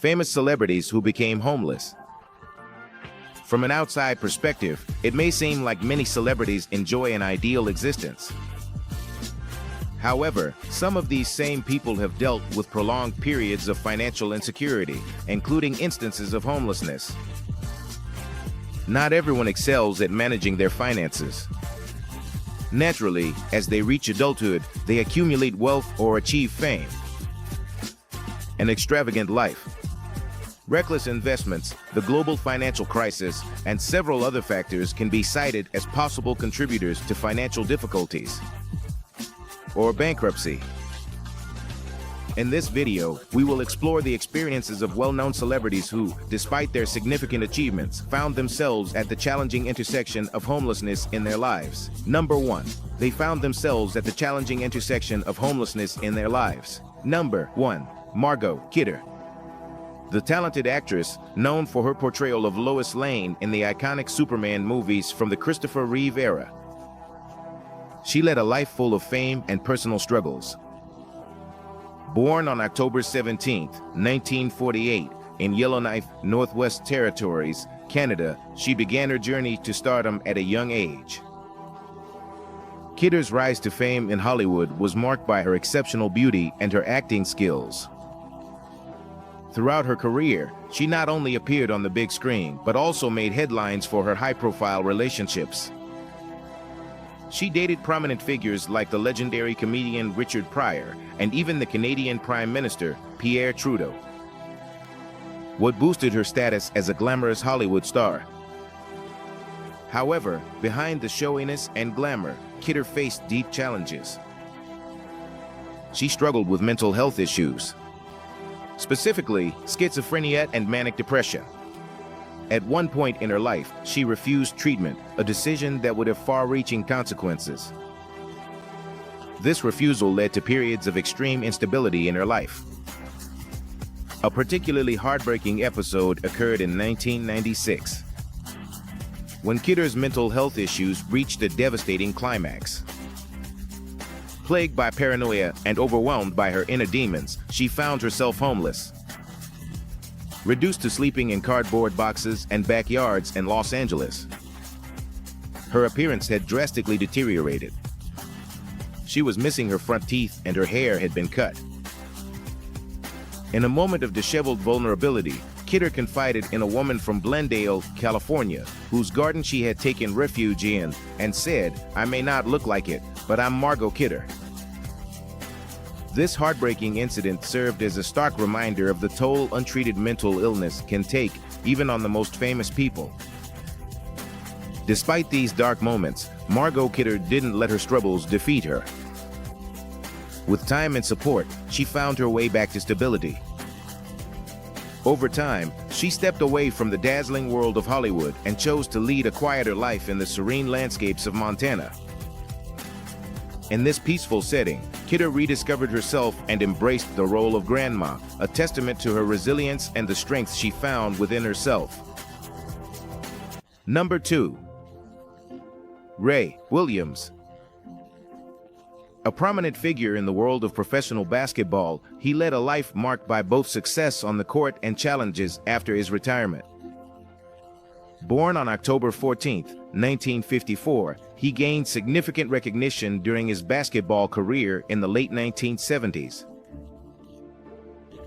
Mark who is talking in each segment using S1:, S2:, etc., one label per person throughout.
S1: famous celebrities who became homeless. From an outside perspective, it may seem like many celebrities enjoy an ideal existence. However, some of these same people have dealt with prolonged periods of financial insecurity, including instances of homelessness. Not everyone excels at managing their finances. Naturally, as they reach adulthood, they accumulate wealth or achieve fame. An extravagant life, reckless investments, the global financial crisis, and several other factors can be cited as possible contributors to financial difficulties or bankruptcy. In this video, we will explore the experiences of well-known celebrities who, despite their significant achievements, found themselves at the challenging intersection of homelessness in their lives. Number 1. They found themselves at the challenging intersection of homelessness in their lives. Number 1. Margot Kidder. The talented actress, known for her portrayal of Lois Lane in the iconic Superman movies from the Christopher Reeve era. She led a life full of fame and personal struggles. Born on October 17, 1948, in Yellowknife, Northwest Territories, Canada, she began her journey to stardom at a young age. Kidder's rise to fame in Hollywood was marked by her exceptional beauty and her acting skills. Throughout her career, she not only appeared on the big screen, but also made headlines for her high-profile relationships. She dated prominent figures like the legendary comedian Richard Pryor and even the Canadian Prime Minister, Pierre Trudeau. What boosted her status as a glamorous Hollywood star. However, behind the showiness and glamour, Kidder faced deep challenges. She struggled with mental health issues, specifically schizophrenia and manic depression. At one point in her life, she refused treatment, a decision that would have far-reaching consequences. This refusal led to periods of extreme instability in her life. A particularly heartbreaking episode occurred in 1996, when Kidder's mental health issues reached a devastating climax. Plagued by paranoia and overwhelmed by her inner demons, she found herself homeless. Reduced to sleeping in cardboard boxes and backyards in Los Angeles. Her appearance had drastically deteriorated. She was missing her front teeth and her hair had been cut. In a moment of disheveled vulnerability, Kidder confided in a woman from Glendale, California, whose garden she had taken refuge in, and said, "I may not look like it, but I'm Margot Kidder." This heartbreaking incident served as a stark reminder of the toll untreated mental illness can take, even on the most famous people. Despite these dark moments, Margot Kidder didn't let her struggles defeat her. With time and support, she found her way back to stability. Over time, she stepped away from the dazzling world of Hollywood and chose to lead a quieter life in the serene landscapes of Montana. In this peaceful setting, Kidder rediscovered herself and embraced the role of grandma, a testament to her resilience and the strength she found within herself. Number 2. Ray Williams. A prominent figure in the world of professional basketball, he led a life marked by both success on the court and challenges after his retirement. Born on October 14, 1954, he gained significant recognition during his basketball career in the late 1970s.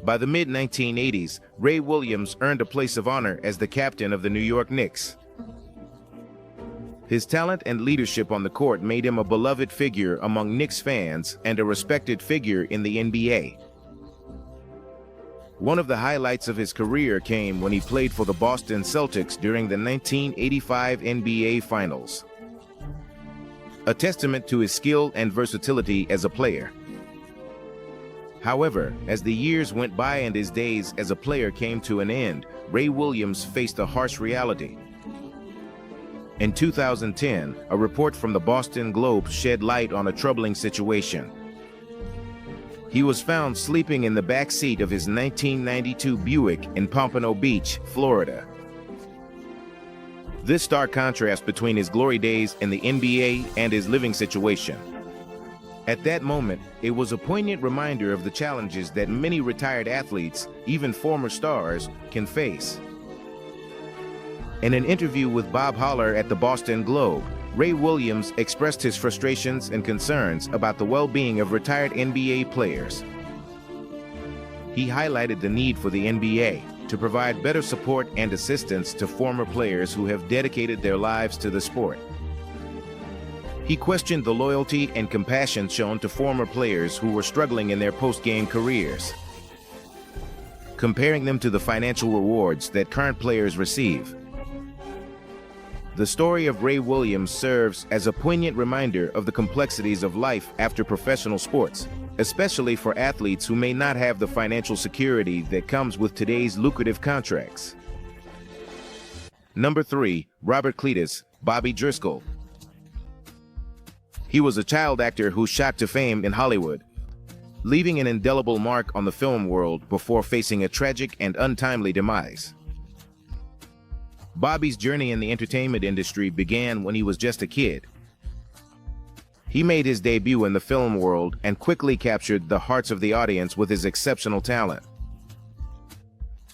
S1: By the mid-1980s, Ray Williams earned a place of honor as the captain of the New York Knicks. His talent and leadership on the court made him a beloved figure among Knicks fans and a respected figure in the NBA. One of the highlights of his career came when he played for the Boston Celtics during the 1985 NBA Finals. A testament to his skill and versatility as a player. However, as the years went by and his days as a player came to an end, Ray Williams faced a harsh reality. In 2010, a report from the Boston Globe shed light on a troubling situation. He was found sleeping in the back seat of his 1992 Buick in Pompano Beach, Florida. This stark contrast between his glory days in the NBA and his living situation. At that moment, it was a poignant reminder of the challenges that many retired athletes, even former stars, can face. In an interview with Bob Holler at the Boston Globe, Ray Williams expressed his frustrations and concerns about the well-being of retired NBA players. He highlighted the need for the NBA to provide better support and assistance to former players who have dedicated their lives to the sport. He questioned the loyalty and compassion shown to former players who were struggling in their post-game careers, comparing them to the financial rewards that current players receive. The story of Ray Williams serves as a poignant reminder of the complexities of life after professional sports, especially for athletes who may not have the financial security that comes with today's lucrative contracts. Number 3, Robert Cletus, Bobby Driscoll. He was a child actor who shot to fame in Hollywood, leaving an indelible mark on the film world before facing a tragic and untimely demise. Bobby's journey in the entertainment industry began when he was just a kid. He made his debut in the film world and quickly captured the hearts of the audience with his exceptional talent.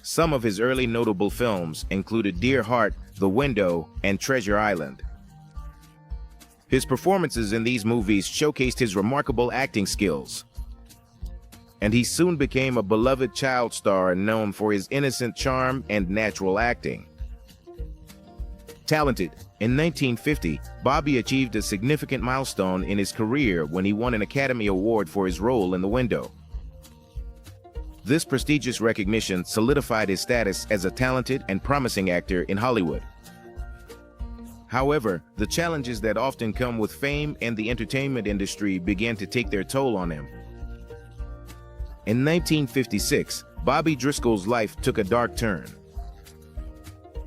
S1: Some of his early notable films included Dear Heart, The Window, and Treasure Island. His performances in these movies showcased his remarkable acting skills, and he soon became a beloved child star known for his innocent charm and natural acting. Talented, in 1950, Bobby achieved a significant milestone in his career when he won an Academy Award for his role in The Window. This prestigious recognition solidified his status as a talented and promising actor in Hollywood. However, the challenges that often come with fame and the entertainment industry began to take their toll on him. In 1956, Bobby Driscoll's life took a dark turn.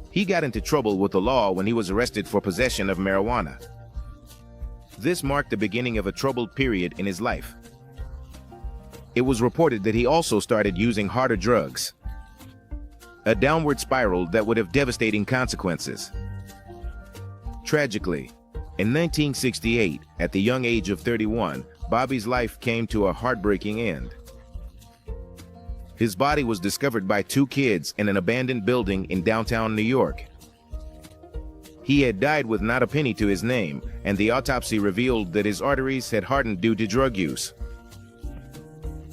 S1: He got into trouble with the law when he was arrested for possession of marijuana. This marked the beginning of a troubled period in his life. It was reported that he also started using harder drugs, a downward spiral that would have devastating consequences. Tragically, in 1968, at the young age of 31, Bobby's life came to a heartbreaking end. His body was discovered by 2 kids in an abandoned building in downtown New York. He had died with not a penny to his name, and the autopsy revealed that his arteries had hardened due to drug use.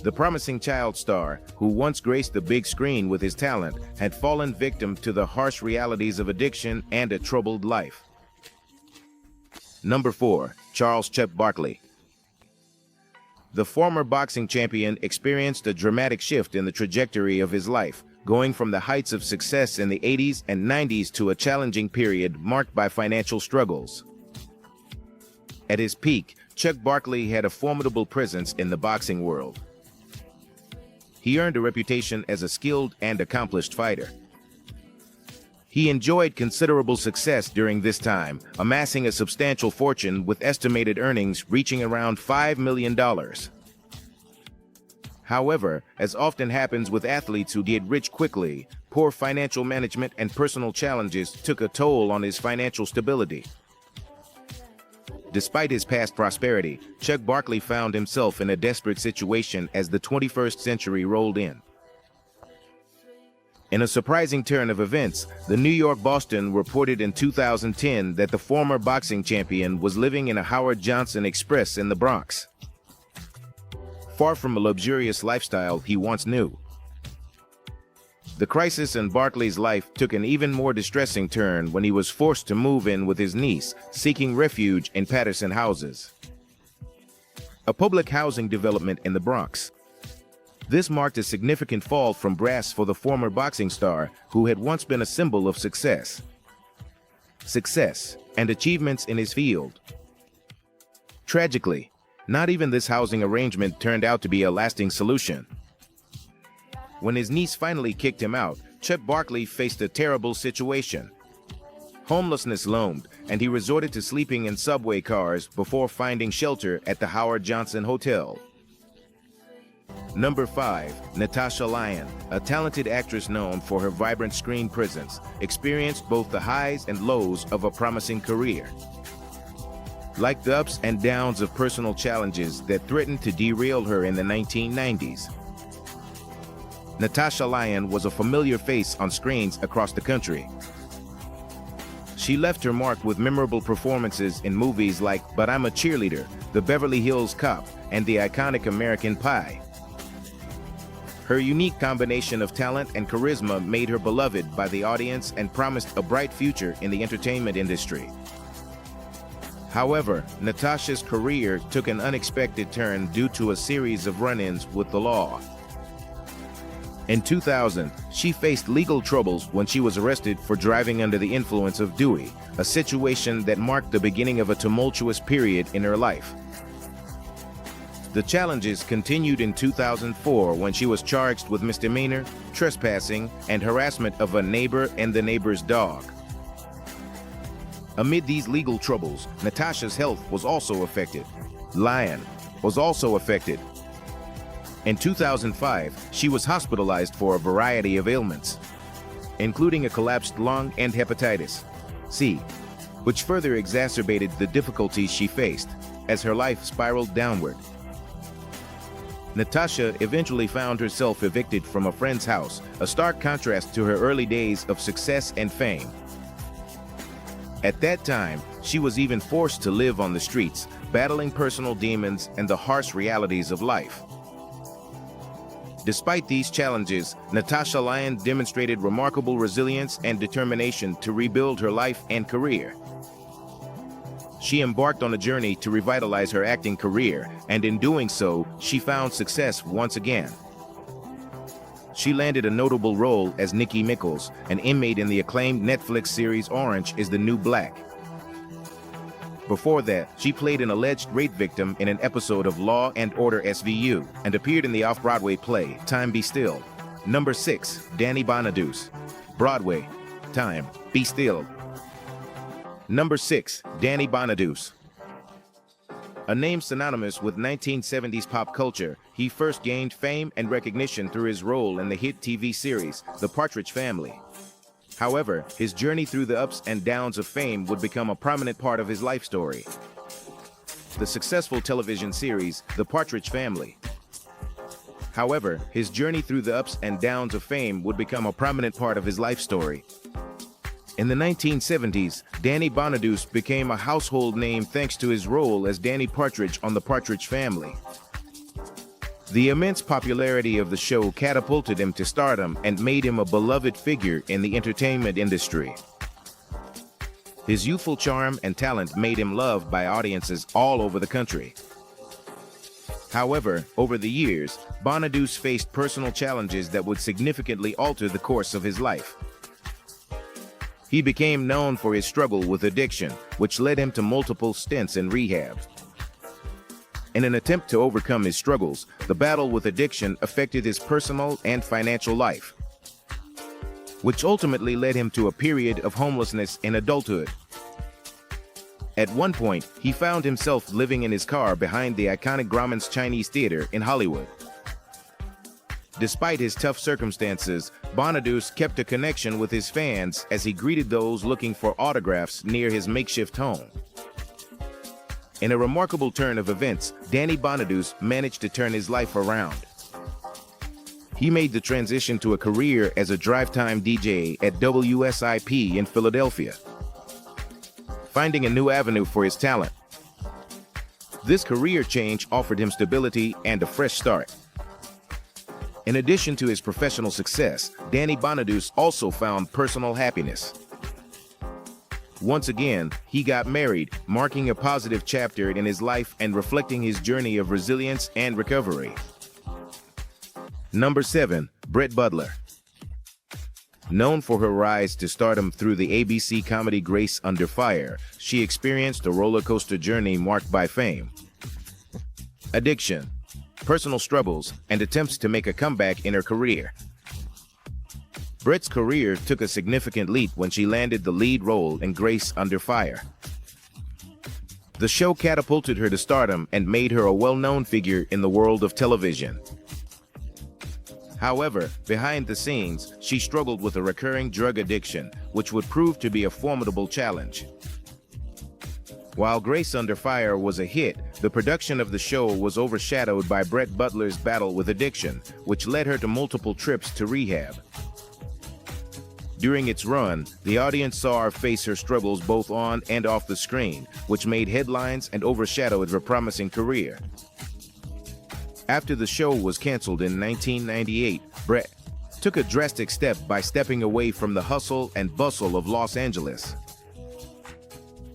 S1: The promising child star, who once graced the big screen with his talent, had fallen victim to the harsh realities of addiction and a troubled life. Number 4, Charles "Chuck" Barkley. The former boxing champion experienced a dramatic shift in the trajectory of his life, going from the heights of success in the 80s and 90s to a challenging period marked by financial struggles. At his peak, Chuck Barkley had a formidable presence in the boxing world. He earned a reputation as a skilled and accomplished fighter. He enjoyed considerable success during this time, amassing a substantial fortune with estimated earnings reaching around $5 million. However, as often happens with athletes who get rich quickly, poor financial management and personal challenges took a toll on his financial stability. Despite his past prosperity, Chuck Barkley found himself in a desperate situation as the 21st century rolled in. In a surprising turn of events, the New York Boston reported in 2010 that the former boxing champion was living in a Howard Johnson Express in the Bronx, far from a luxurious lifestyle he once knew. The crisis in Barkley's life took an even more distressing turn when he was forced to move in with his niece, seeking refuge in Patterson Houses, a public housing development in the Bronx. This marked a significant fall from grass for the former boxing star, who had once been a symbol of success and achievements in his field. Tragically, not even this housing arrangement turned out to be a lasting solution. When his niece finally kicked him out, Chuck Barkley faced a terrible situation. Homelessness loomed, and he resorted to sleeping in subway cars before finding shelter at the Howard Johnson Hotel. Number 5, Natasha Lyonne, a talented actress known for her vibrant screen presence, experienced both the highs and lows of a promising career. like the ups and downs of personal challenges that threatened to derail her in the 1990s. Natasha Lyonne was a familiar face on screens across the country. She left her mark with memorable performances in movies like But I'm a Cheerleader, The Beverly Hills Cop, and the iconic American Pie. Her unique combination of talent and charisma made her beloved by the audience and promised a bright future in the entertainment industry. However, Natasha's career took an unexpected turn due to a series of run-ins with the law. In 2000, she faced legal troubles when she was arrested for driving under the influence of Dewey, a situation that marked the beginning of a tumultuous period in her life. The challenges continued in 2004 when she was charged with misdemeanor, trespassing, and harassment of a neighbor and the neighbor's dog. Amid these legal troubles, Natasha's health was also affected. Lyonne was also affected. In 2005, she was hospitalized for a variety of ailments, including a collapsed lung and hepatitis C, which further exacerbated the difficulties she faced as her life spiraled downward. Natasha eventually found herself evicted from a friend's house, a stark contrast to her early days of success and fame. At that time, she was even forced to live on the streets, battling personal demons and the harsh realities of life. Despite these challenges, Natasha Lyonne demonstrated remarkable resilience and determination to rebuild her life and career. She embarked on a journey to revitalize her acting career, and in doing so, she found success once again. She landed a notable role as Nicki Minaj, an inmate in the acclaimed Netflix series Orange is the New Black. Before that, she played an alleged rape victim in an episode of Law and Order SVU and appeared in the off-Broadway play Time Be Still. Number 6, Danny Bonaduce. Broadway, Time Be Still. Number 6, Danny Bonaduce. A name synonymous with 1970s pop culture, he first gained fame and recognition through his role in the hit TV series The Partridge Family. However, his journey through the ups and downs of fame would become a prominent part of his life story. The successful television series, The Partridge Family. However, his journey through the ups and downs of fame would become a prominent part of his life story. In the 1970s, Danny Bonaduce became a household name thanks to his role as Danny Partridge on The Partridge Family. The immense popularity of the show catapulted him to stardom and made him a beloved figure in the entertainment industry. His youthful charm and talent made him loved by audiences all over the country. However, over the years, Bonaduce faced personal challenges that would significantly alter the course of his life. He became known for his struggle with addiction, which led him to multiple stints in rehab. In an attempt to overcome his struggles, the battle with addiction affected his personal and financial life, which ultimately led him to a period of homelessness in adulthood. At one point, he found himself living in his car behind the iconic Grauman's Chinese Theater in Hollywood. Despite his tough circumstances, Bonaduce kept a connection with his fans as he greeted those looking for autographs near his makeshift home. In a remarkable turn of events, Danny Bonaduce managed to turn his life around. He made the transition to a career as a drive-time DJ at WSIP in Philadelphia, finding a new avenue for his talent. This career change offered him stability and a fresh start. In addition to his professional success, Danny Bonaduce also found personal happiness. Once again, he got married, marking a positive chapter in his life and reflecting his journey of resilience and recovery. Number 7, Brett Butler. Known for her rise to stardom through the ABC comedy Grace Under Fire, she experienced a roller coaster journey marked by fame, addiction, personal struggles, and attempts to make a comeback in her career. Brett's career took a significant leap when she landed the lead role in Grace Under Fire. The show catapulted her to stardom and made her a well-known figure in the world of television. However, behind the scenes, she struggled with a recurring drug addiction, which would prove to be a formidable challenge. While Grace Under Fire was a hit, the production of the show was overshadowed by Brett Butler's battle with addiction, which led her to multiple trips to rehab. During its run, the audience saw her face her struggles both on and off the screen, which made headlines and overshadowed her promising career. After the show was canceled in 1998, Brett took a drastic step by stepping away from the hustle and bustle of Los Angeles.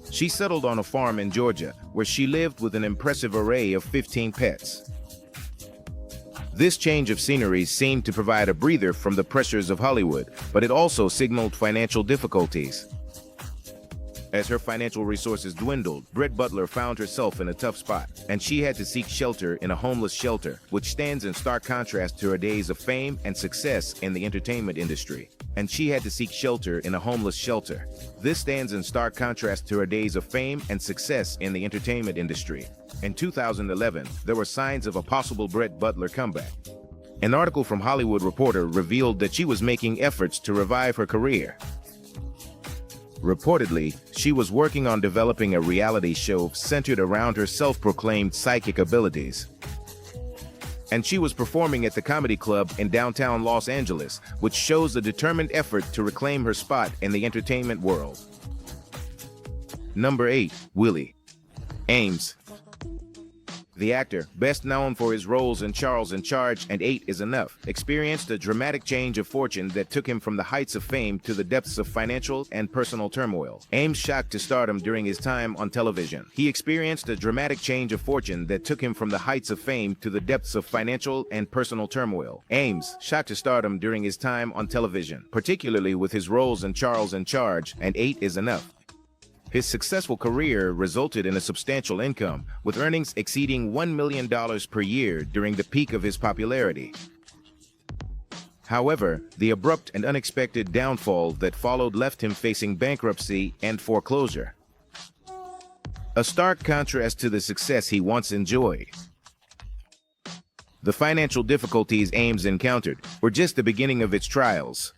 S1: She settled on a farm in Georgia, where she lived with an impressive array of 15 pets. This change of scenery seemed to provide a breather from the pressures of Hollywood, but it also signaled financial difficulties. As her financial resources dwindled, Brett Butler found herself in a tough spot, and she had to seek shelter in a homeless shelter, which stands in stark contrast to her days of fame and success in the entertainment industry. This stands in stark contrast to her days of fame and success in the entertainment industry. In 2011, there were signs of a possible Brett Butler comeback. An article from Hollywood Reporter revealed that she was making efforts to revive her career. Reportedly, she was working on developing a reality show centered around her self-proclaimed psychic abilities. And she was performing at the Comedy Club in downtown Los Angeles, which shows a determined effort to reclaim her spot in the entertainment world. Number 8. Willie Ames. The actor, best known for his roles in Charles in Charge and 8 is Enough, experienced a dramatic change of fortune that took him from the heights of fame to the depths of financial and personal turmoil. Ames shocked to stardom during his time on television. He experienced a dramatic change of fortune that took him from the heights of fame to the depths of financial and personal turmoil. Ames shocked to stardom during his time on television, particularly with his roles in Charles in Charge and 8 is Enough. His successful career resulted in a substantial income, with earnings exceeding $1 million per year during the peak of his popularity. However, the abrupt and unexpected downfall that followed left him facing bankruptcy and foreclosure. A stark contrast to the success he once enjoyed. The financial difficulties Ames encountered were just the beginning of its trials.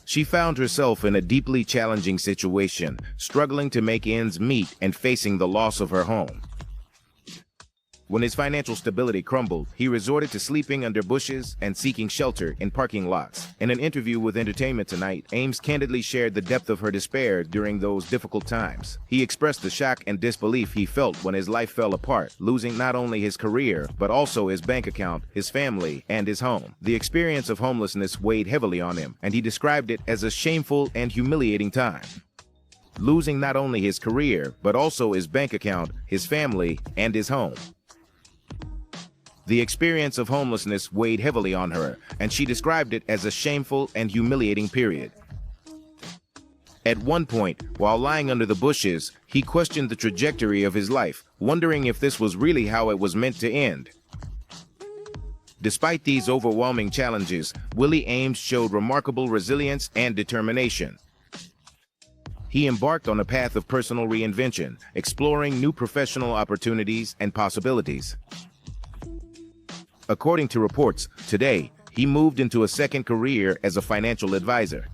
S1: She found herself in a deeply challenging situation, struggling to make ends meet and facing the loss of her home. When his financial stability crumbled, he resorted to sleeping under bushes and seeking shelter in parking lots. In an interview with Entertainment Tonight, Ames candidly shared the depth of her despair during those difficult times. He expressed the shock and disbelief he felt when his life fell apart, losing not only his career, but also his bank account, his family, and his home. The experience of homelessness weighed heavily on him, and he described it as a shameful and humiliating time. Losing not only his career, but also his bank account, his family, and his home. The experience of homelessness weighed heavily on her, and she described it as a shameful and humiliating period. At one point, while lying under the bushes, he questioned the trajectory of his life, wondering if this was really how it was meant to end. Despite these overwhelming challenges, Willie Ames showed remarkable resilience and determination. He embarked on a path of personal reinvention, exploring new professional opportunities and possibilities. According to reports, today, he moved into a second career as a financial advisor.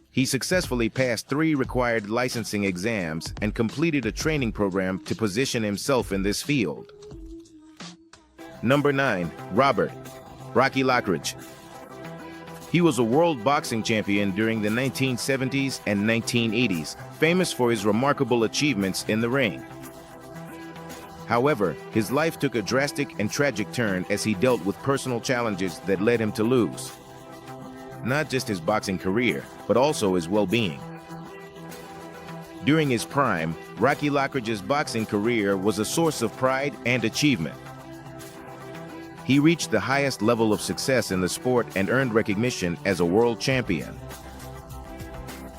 S1: He successfully passed 3 required licensing exams and completed a training program to position himself in this field. Number 9. Rocky Lockridge. He was a world boxing champion during the 1970s and 1980s, famous for his remarkable achievements in the ring. However, his life took a drastic and tragic turn as he dealt with personal challenges that led him to lose not just his boxing career, but also his well-being. During his prime, Rocky Lockridge's boxing career was a source of pride and achievement. He reached the highest level of success in the sport and earned recognition as a world champion.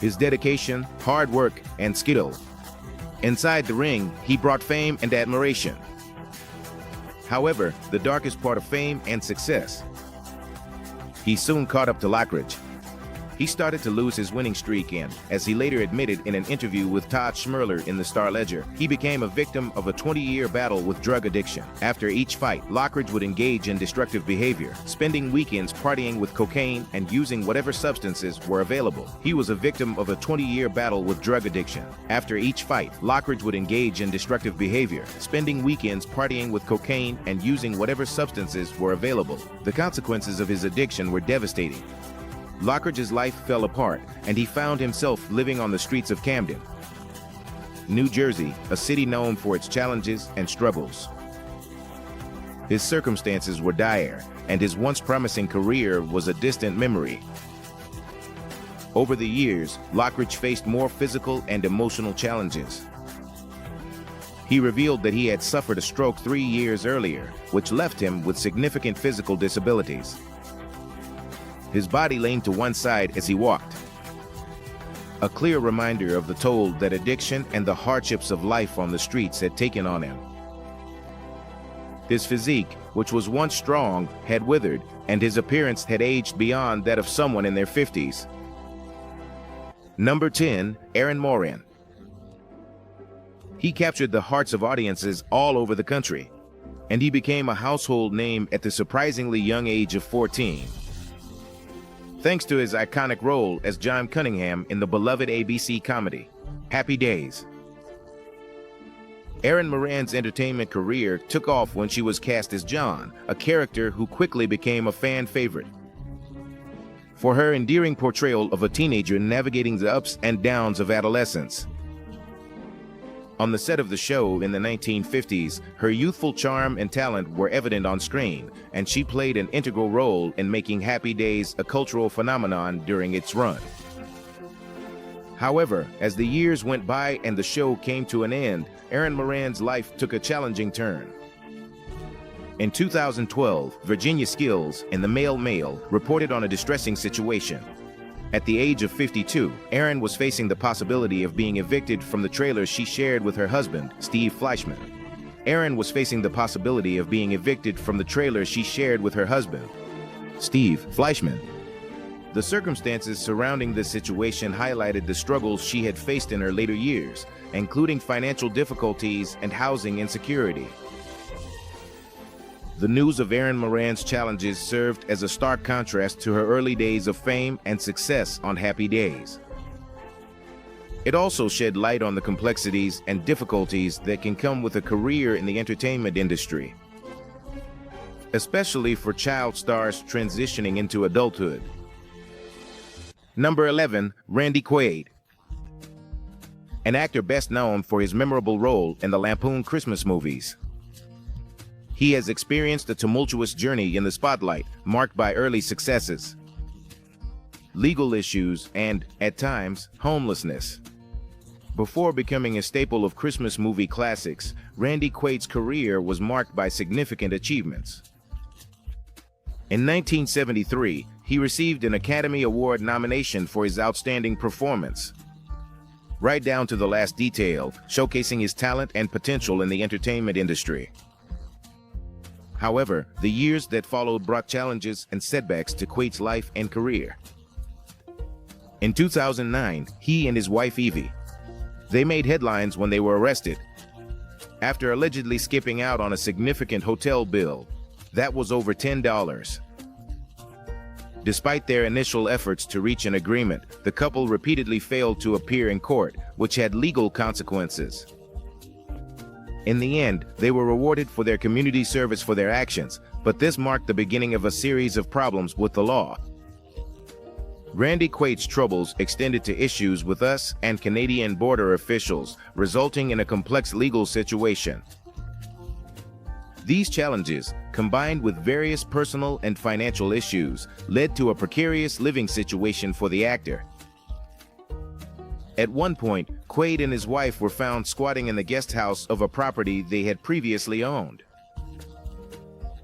S1: His dedication, hard work, and skill. Inside the ring, he brought fame and admiration. However, the darkest part of fame and success. He soon caught up to Lockridge. He started to lose his winning streak and, as he later admitted in an interview with Todd Schmerler in the Star-Ledger, he became a victim of a 20-year battle with drug addiction. After each fight, Lockridge would engage in destructive behavior, spending weekends partying with cocaine and using whatever substances were available. He was a victim of a 20-year battle with drug addiction. After each fight, Lockridge would engage in destructive behavior, spending weekends partying with cocaine and using whatever substances were available. The consequences of his addiction were devastating. Lockridge's life fell apart, and he found himself living on the streets of Camden, New Jersey, a city known for its challenges and struggles. His circumstances were dire, and his once promising career was a distant memory. Over the years, Lockridge faced more physical and emotional challenges. He revealed that he had suffered a stroke 3 years earlier, which left him with significant physical disabilities. His body leaned to one side as he walked, a clear reminder of the toll that addiction and the hardships of life on the streets had taken on him. His physique, which was once strong, had withered, and his appearance had aged beyond that of someone in their 50s. Number 10, Erin Moran. He captured the hearts of audiences all over the country, and he became a household name at the surprisingly young age of 14. Thanks to his iconic role as John Cunningham in the beloved ABC comedy, Happy Days. Erin Moran's entertainment career took off when she was cast as John, a character who quickly became a fan favorite. For her endearing portrayal of a teenager navigating the ups and downs of adolescence. On the set of the show in the 1950s, her youthful charm and talent were evident on screen, and she played an integral role in making Happy Days a cultural phenomenon during its run. However, as the years went by and the show came to an end, Erin Moran's life took a challenging turn. In 2012, Virginia Skills in the Mail reported on a distressing situation. At the age of 52, Erin was facing the possibility of being evicted from the trailer she shared with her husband, Steve Fleischman. Erin was facing the possibility of being evicted from the trailer she shared with her husband, Steve Fleischman. The circumstances surrounding this situation highlighted the struggles she had faced in her later years, including financial difficulties and housing insecurity. The news of Erin Moran's challenges served as a stark contrast to her early days of fame and success on Happy Days. It also shed light on the complexities and difficulties that can come with a career in the entertainment industry, especially for child stars transitioning into adulthood. Number 11, Randy Quaid. An actor best known for his memorable role in the Lampoon Christmas movies. He has experienced a tumultuous journey in the spotlight, marked by early successes, legal issues, and, at times, homelessness. Before becoming a staple of Christmas movie classics, Randy Quaid's career was marked by significant achievements. In 1973, he received an Academy Award nomination for his outstanding performance, right down to the last detail, showcasing his talent and potential in the entertainment industry. However, the years that followed brought challenges and setbacks to Quaid's life and career. In 2009, he and his wife Evie, they made headlines when they were arrested after allegedly skipping out on a significant hotel bill that was over $10. Despite their initial efforts to reach an agreement, the couple repeatedly failed to appear in court, which had legal consequences. In the end, they were rewarded for their community service for their actions, but this marked the beginning of a series of problems with the law. Randy Quaid's troubles extended to issues with US and Canadian border officials, resulting in a complex legal situation. These challenges, combined with various personal and financial issues, led to a precarious living situation for the actor. At one point, Quaid and his wife were found squatting in the guest house of a property they had previously owned.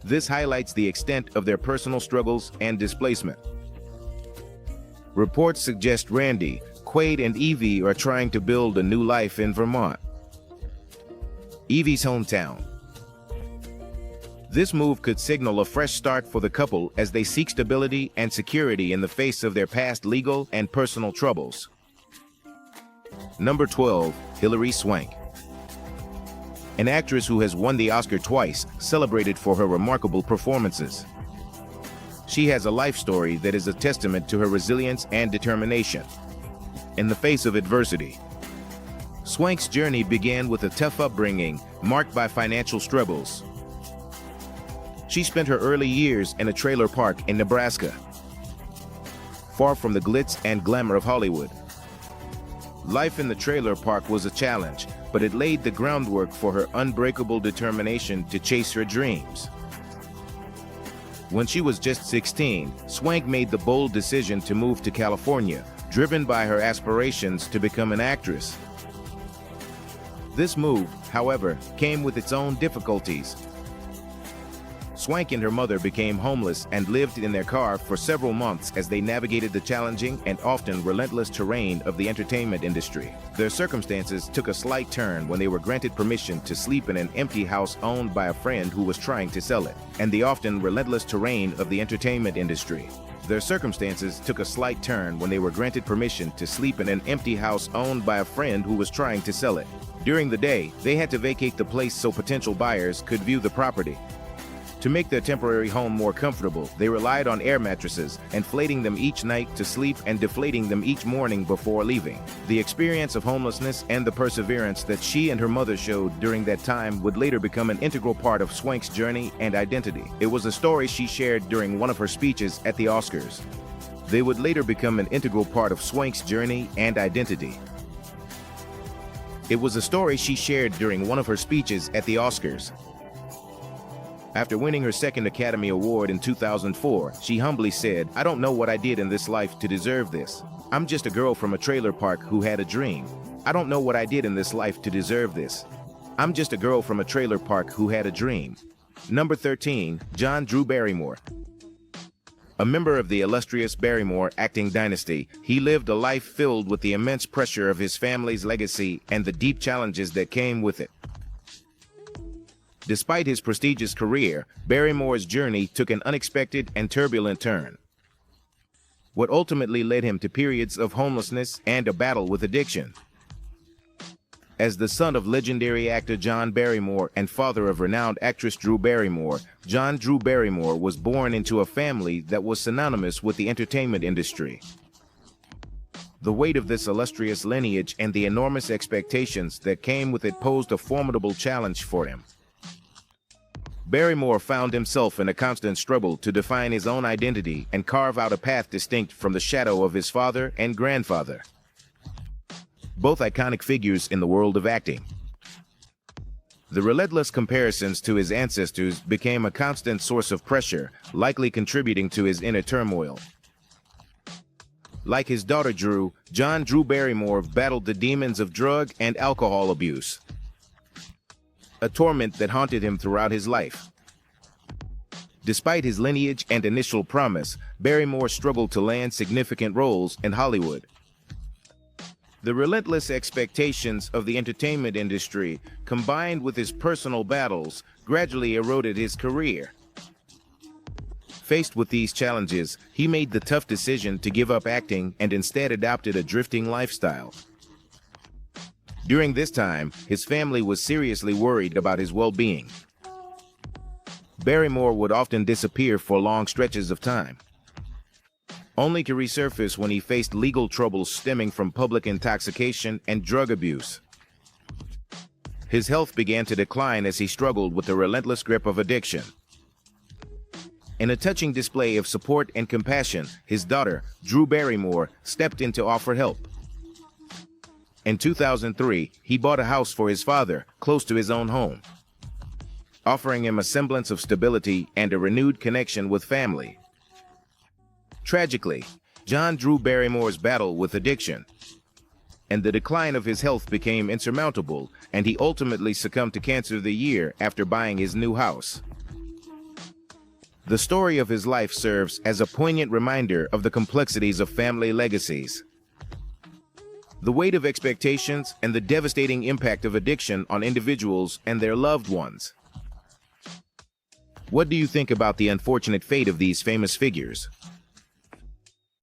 S1: This highlights the extent of their personal struggles and displacement. Reports suggest Randy, Quaid, and Evie are trying to build a new life in Vermont, Evie's hometown. This move could signal a fresh start for the couple as they seek stability and security in the face of their past legal and personal troubles. Number 12. Hilary Swank. An actress who has won the Oscar twice, celebrated for her remarkable performances. She has a life story that is a testament to her resilience and determination in the face of adversity. Swank's journey began with a tough upbringing marked by financial struggles. She spent her early years in a trailer park in Nebraska, far from the glitz and glamour of Hollywood. Life in the trailer park was a challenge, but it laid the groundwork for her unbreakable determination to chase her dreams. When she was just 16, Swank made the bold decision to move to California, driven by her aspirations to become an actress. This move, however, came with its own difficulties. Swank and her mother became homeless and lived in their car for several months as they navigated the challenging and often relentless terrain of the entertainment industry. Their circumstances took a slight turn when they were granted permission to sleep in an empty house owned by a friend who was trying to sell it, and the often relentless terrain of the entertainment industry. Their circumstances took a slight turn when they were granted permission to sleep in an empty house owned by a friend who was trying to sell it. During the day, they had to vacate the place so potential buyers could view the property. To make their temporary home more comfortable, they relied on air mattresses, inflating them each night to sleep and deflating them each morning before leaving. The experience of homelessness and the perseverance that she and her mother showed during that time would later become an integral part of Swank's journey and identity. It was a story she shared during one of her speeches at the Oscars. They would later become an integral part of Swank's journey and identity. It was a story she shared during one of her speeches at the Oscars. After winning her second Academy Award in 2004, she humbly said, "I don't know what I did in this life to deserve this. I'm just a girl from a trailer park who had a dream. I don't know what I did in this life to deserve this. I'm just a girl from a trailer park who had a dream." Number 13. John Drew Barrymore. A member of the illustrious Barrymore acting dynasty, he lived a life filled with the immense pressure of his family's legacy and the deep challenges that came with it. Despite his prestigious career, Barrymore's journey took an unexpected and turbulent turn, what ultimately led him to periods of homelessness and a battle with addiction. As the son of legendary actor John Barrymore and father of renowned actress Drew Barrymore, John Drew Barrymore was born into a family that was synonymous with the entertainment industry. The weight of this illustrious lineage and the enormous expectations that came with it posed a formidable challenge for him. Barrymore found himself in a constant struggle to define his own identity and carve out a path distinct from the shadow of his father and grandfather, both iconic figures in the world of acting. The relentless comparisons to his ancestors became a constant source of pressure, likely contributing to his inner turmoil. Like his daughter Drew, John Drew Barrymore battled the demons of drug and alcohol abuse, a torment that haunted him throughout his life. Despite his lineage and initial promise, Barrymore struggled to land significant roles in Hollywood. The relentless expectations of the entertainment industry, combined with his personal battles, gradually eroded his career. Faced with these challenges, he made the tough decision to give up acting and instead adopted a drifting lifestyle. During this time, his family was seriously worried about his well-being. Barrymore would often disappear for long stretches of time, only to resurface when he faced legal troubles stemming from public intoxication and drug abuse. His health began to decline as he struggled with the relentless grip of addiction. In a touching display of support and compassion, his daughter, Drew Barrymore, stepped in to offer help. In 2003, he bought a house for his father, close to his own home, offering him a semblance of stability and a renewed connection with family. Tragically, John Drew Barrymore's battle with addiction and the decline of his health became insurmountable, and he ultimately succumbed to cancer the year after buying his new house. The story of his life serves as a poignant reminder of the complexities of family legacies, the weight of expectations, and the devastating impact of addiction on individuals and their loved ones. What do you think about the unfortunate fate of these famous figures?